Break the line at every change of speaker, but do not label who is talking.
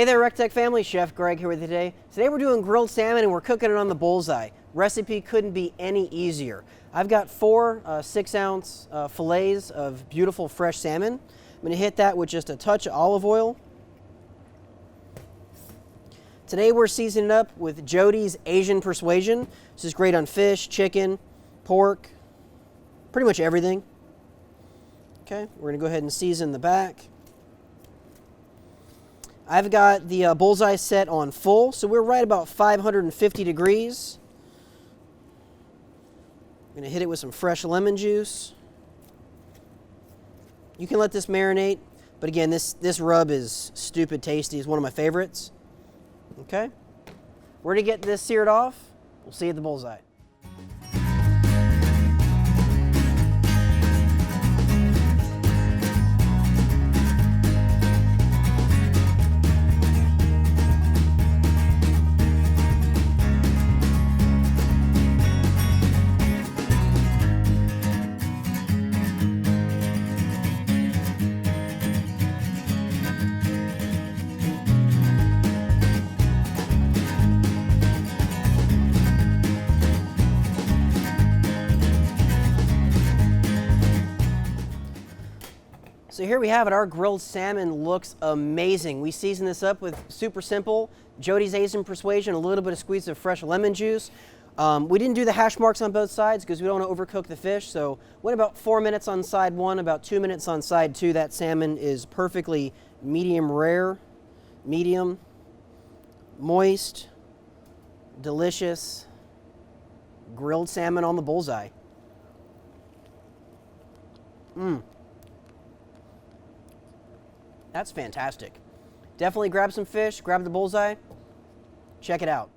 Hey there, RecTech family. Chef Greg here with you today. Today we're doing grilled salmon and we're cooking it on the bullseye. Recipe couldn't be any easier. I've got four 6-ounce fillets of beautiful fresh salmon. I'm going to hit that with just a touch of olive oil. Today we're seasoning up with Jody's Asian Persuasion. This is great on fish, chicken, pork, pretty much everything. Okay, we're going to go ahead and season the back. I've got the bullseye set on full, so we're right about 550 degrees. I'm going to hit it with some fresh lemon juice. You can let this marinate, but again, this rub is stupid tasty. It's one of my favorites. Okay, we're going to get this seared off. We'll see you at the bullseye. So here we have it. Our grilled salmon looks amazing. We season this up with super simple Jody's Asian Persuasion, a little bit of squeeze of fresh lemon juice. We didn't do the hash marks on both sides because we don't want to overcook the fish. So went about 4 minutes on side one, about 2 minutes on side two. That salmon is perfectly medium rare, medium, moist, delicious, grilled salmon on the bullseye. That's fantastic. Definitely grab some fish, grab the bullseye, check it out.